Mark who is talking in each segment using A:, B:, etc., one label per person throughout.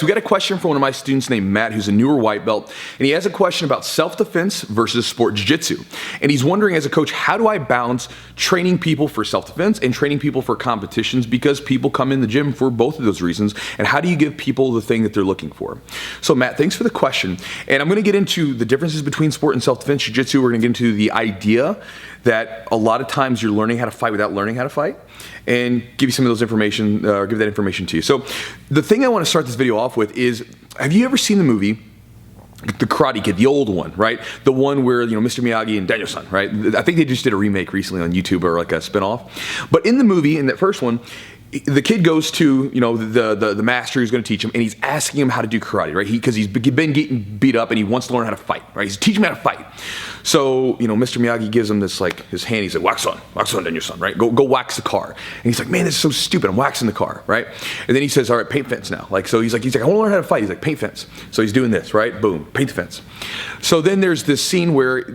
A: So we got a question from one of my students named Matt, who's a newer white belt, and he has a question about self-defense versus sport jiu-jitsu. And he's wondering, as a coach, how do I balance training people for self-defense and training people for competitions, because people come in the gym for both of those reasons, and how do you give people the thing that they're looking for? So Matt, thanks for the question. And I'm gonna get into the differences between sport and self-defense jiu-jitsu. We're gonna get into the idea that a lot of times you're learning how to fight without learning how to fight, and give you some of those information, or give that information to you. So the thing I want to start this video off with is, have you ever seen the movie The Karate Kid, the old one, right? The one where, you know, Mr. Miyagi and Daniel-san, right? I think they just did a remake recently on YouTube, or like a spinoff. But in the movie, in that first one, the kid goes to, you know, the master who's going to teach him, and he's asking him how to do karate, right? Because he's been getting beat up and he wants to learn how to fight, right? He's teaching him how to fight. So, you know, Mr. Miyagi gives him this, like, his hand. He's like, wax on, Daniel-san, right? Go wax the car. And he's like, man, this is so stupid. I'm waxing the car, right? And then he says, all right, paint fence now. Like, so he's like, I want to learn how to fight. He's like, paint fence. So he's doing this, right? Boom, paint the fence. So then there's this scene where,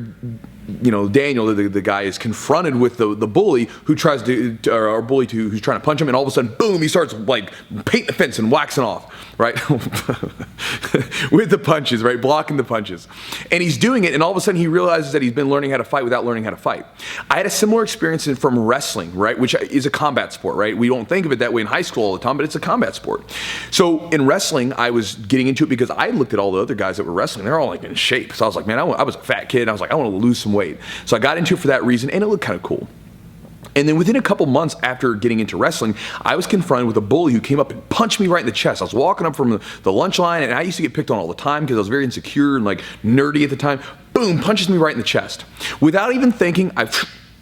A: you know, Daniel, the guy, is confronted with the bully who tries to, or bully who's trying to punch him, and all of a sudden, boom, he starts like painting the fence and waxing off, right? With the punches, right? Blocking the punches. And he's doing it, and all of a sudden he realizes that he's been learning how to fight without learning how to fight. I had a similar experience from wrestling, right? Which is a combat sport, right? We don't think of it that way in high school all the time, but it's a combat sport. So in wrestling, I was getting into it because I looked at all the other guys that were wrestling. They're all like in shape. So I was like, man, I was a fat kid. I was like, I want to lose some weight. So I got into it for that reason, and it looked kind of cool. And then within a couple months after getting into wrestling, I was confronted with a bully who came up and punched me right in the chest. I was walking up from the lunch line, and I used to get picked on all the time because I was very insecure and like nerdy at the time. Boom, punches me right in the chest. Without even thinking, I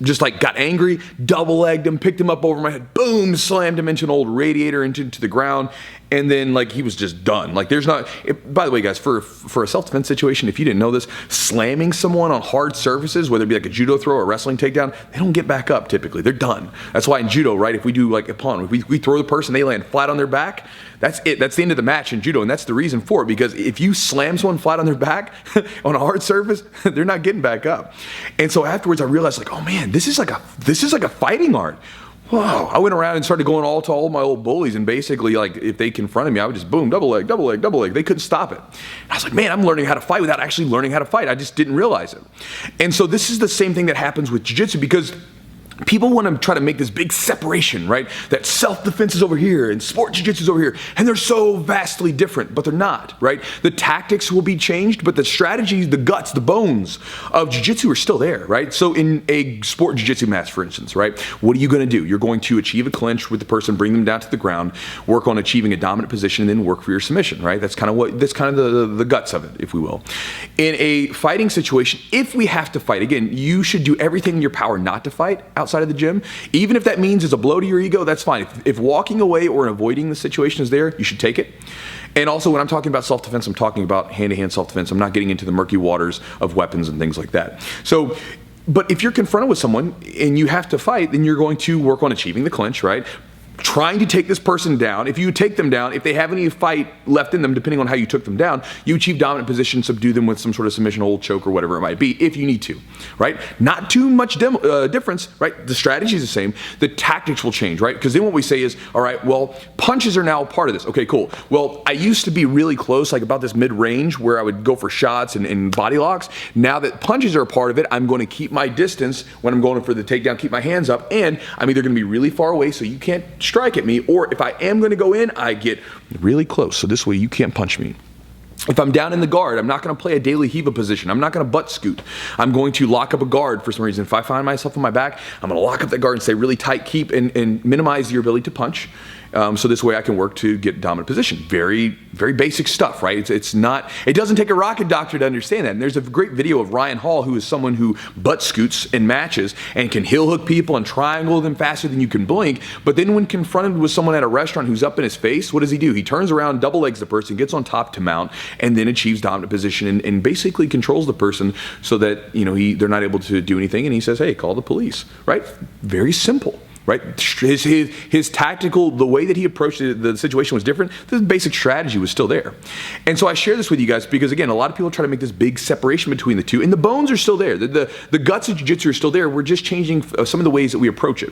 A: just like got angry, double-legged him, picked him up over my head, boom, slammed him into an old radiator into the ground, and then like he was just done. Like there's not, by the way guys, for a self-defense situation, if you didn't know this, slamming someone on hard surfaces, whether it be like a judo throw or a wrestling takedown, they don't get back up typically, they're done. That's why in judo, right, if we do like a pun, if we throw the person, they land flat on their back, that's it, that's the end of the match in judo, and that's the reason for it, because if you slam someone flat on their back on a hard surface, they're not getting back up. And so afterwards I realized like, oh man, this is like a fighting art. Whoa. I went around and started going to all my old bullies, and basically like if they confronted me, I would just boom, double leg, double leg, double leg. They couldn't stop it. And I was like, man, I'm learning how to fight without actually learning how to fight. I just didn't realize it. And so this is the same thing that happens with jiu-jitsu, because people want to try to make this big separation, right? That self-defense is over here and sport jiu-jitsu is over here, and they're so vastly different, but they're not, right? The tactics will be changed, but the strategies, the guts, the bones of jiu-jitsu are still there, right? So in a sport jiu-jitsu match, for instance, right? What are you going to do? You're going to achieve a clinch with the person, bring them down to the ground, work on achieving a dominant position, and then work for your submission, right? That's kind of the guts of it, if we will. In a fighting situation, if we have to fight, again, you should do everything in your power not to fight outside of the gym. Even if that means it's a blow to your ego, that's fine. If walking away or avoiding the situation is there, you should take it. And also when I'm talking about self-defense, I'm talking about hand-to-hand self-defense. I'm not getting into the murky waters of weapons and things like that. So, but if you're confronted with someone and you have to fight, then you're going to work on achieving the clinch, right? Trying to take this person down. If you take them down, if they have any fight left in them, depending on how you took them down, you achieve dominant position, subdue them with some sort of submission hold, choke, or whatever it might be, if you need to, right? Not too much difference, right? The strategy is the same. The tactics will change, right? Because then what we say is, all right, well, punches are now a part of this. Okay, cool. Well, I used to be really close, like about this mid-range where I would go for shots and body locks. Now that punches are a part of it, I'm going to keep my distance when I'm going for the takedown, keep my hands up, and I'm either going to be really far away so you can't strike at me, or if I am going to go in, I get really close, so this way you can't punch me. If I'm down in the guard, I'm not going to play a daily Hiva position. I'm not going to butt scoot. I'm going to lock up a guard for some reason. If I find myself on my back, I'm going to lock up that guard and stay really tight, keep and minimize your ability to punch. So this way I can work to get dominant position. Very, very basic stuff, right? It's not, it doesn't take a rocket doctor to understand that. And there's a great video of Ryan Hall, who is someone who butt scoots in matches and can heel hook people and triangle them faster than you can blink. But then when confronted with someone at a restaurant who's up in his face, what does he do? He turns around, double legs the person, gets on top to mount, and then achieves dominant position and basically controls the person so that, you know, they're not able to do anything, and he says, hey, call the police, right? Very simple. Right, his tactical, the way that he approached the situation was different. The basic strategy was still there, and so I share this with you guys because again, a lot of people try to make this big separation between the two, and the bones are still there. The guts of jiu-jitsu are still there. We're just changing some of the ways that we approach it.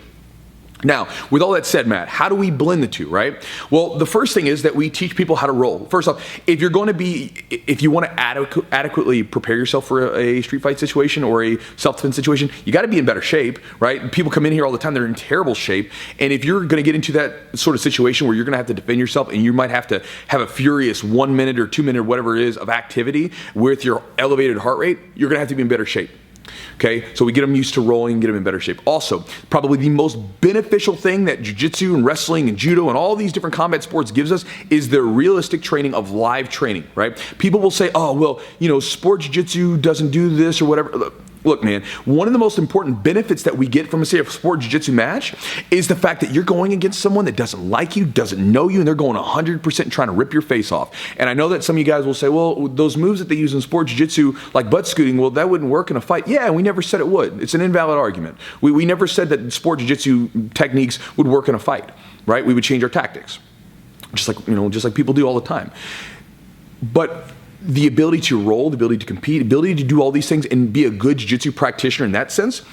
A: Now, with all that said, Matt, how do we blend the two, right? Well, the first thing is that we teach people how to roll. First off, if you want to adequately prepare yourself for a street fight situation or a self-defense situation, you got to be in better shape, right? People come in here all the time, they're in terrible shape. And if you're going to get into that sort of situation where you're going to have to defend yourself and you might have to have a furious 1 minute or 2 minute, or whatever it is, of activity with your elevated heart rate, you're going to have to be in better shape. Okay, so we get them used to rolling, get them in better shape. Also, probably the most beneficial thing that jiu-jitsu and wrestling and judo and all these different combat sports gives us is the realistic training of live training, right? People will say, oh, well, sport jiu-jitsu doesn't do this or whatever. Look, man, one of the most important benefits that we get from, say, a sport jiu-jitsu match is the fact that you're going against someone that doesn't like you, doesn't know you, and they're going 100% trying to rip your face off. And I know that some of you guys will say, well, those moves that they use in sport jiu-jitsu, like butt scooting, well, that wouldn't work in a fight. Yeah, we never said it would. It's an invalid argument. We never said that sport jiu-jitsu techniques would work in a fight, right? We would change our tactics, just like people do all the time. But the ability to roll, the ability to compete, the ability to do all these things and be a good jiu-jitsu practitioner in that sense,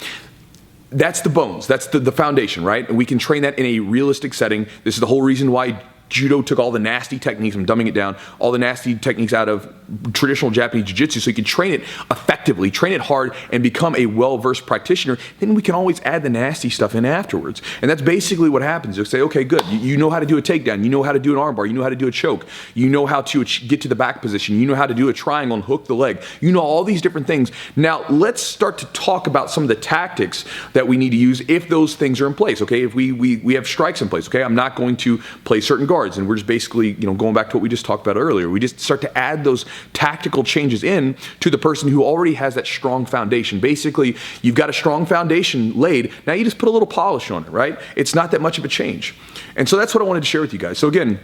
A: that's the bones, that's the foundation, right? And we can train that in a realistic setting. This is the whole reason why Judo took all the nasty techniques, I'm dumbing it down, all the nasty techniques out of traditional Japanese jiu-jitsu so you can train it effectively, train it hard, and become a well-versed practitioner. Then we can always add the nasty stuff in afterwards. And that's basically what happens. You'll say, okay, good, you know how to do a takedown, you know how to do an armbar, you know how to do a choke, you know how to get to the back position, you know how to do a triangle and hook the leg, you know all these different things. Now, let's start to talk about some of the tactics that we need to use if those things are in place, okay? If we have strikes in place, okay? I'm not going to play certain guards, and we're just basically, going back to what we just talked about earlier. We just start to add those tactical changes in to the person who already has that strong foundation. Basically, you've got a strong foundation laid. Now you just put a little polish on it, right? It's not that much of a change. And so that's what I wanted to share with you guys. So again,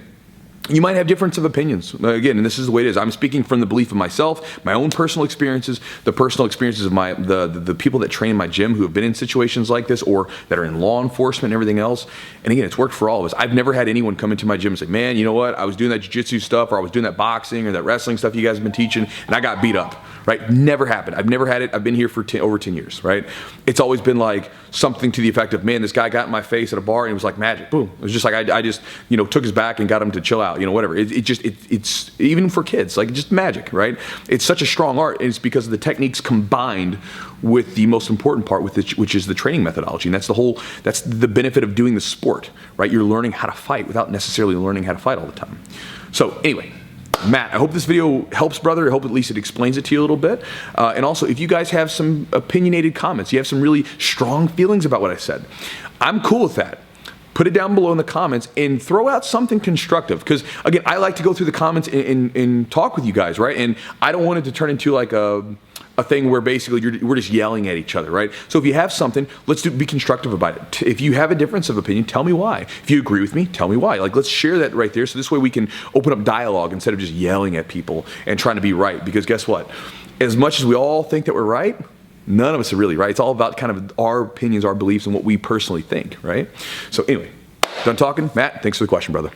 A: you might have difference of opinions. Again, and this is the way it is. I'm speaking from the belief of myself, my own personal experiences, the personal experiences of the people that train in my gym who have been in situations like this or that are in law enforcement and everything else. And again, it's worked for all of us. I've never had anyone come into my gym and say, man, you know what? I was doing that jiu-jitsu stuff or I was doing that boxing or that wrestling stuff you guys have been teaching and I got beat up, right? Never happened. I've never had it. I've been here for over 10 years, right? It's always been like something to the effect of, man, this guy got in my face at a bar and it was like magic. Boom. It was just like I just, took his back and got him to chill out, whatever. It's even for kids, like just magic, right? It's such a strong art, and it's because of the techniques combined with the most important part, which is the training methodology, and that's the benefit of doing the sport, right? You're learning how to fight without necessarily learning how to fight all the time. So anyway, Matt, I hope this video helps, brother. I hope at least it explains it to you a little bit. And also, if you guys have some opinionated comments, you have some really strong feelings about what I said, I'm cool with that. Put it down below in the comments and throw out something constructive. Because again, I like to go through the comments and talk with you guys, right? And I don't want it to turn into like a thing where basically we're just yelling at each other, right? So if you have something, be constructive about it. If you have a difference of opinion, tell me why. If you agree with me, tell me why. Like, let's share that right there. So this way we can open up dialogue instead of just yelling at people and trying to be right. Because guess what? As much as we all think that we're right, none of us are really right. It's all about kind of our opinions, our beliefs, and what we personally think, right? So anyway, done talking. Matt, thanks for the question, brother.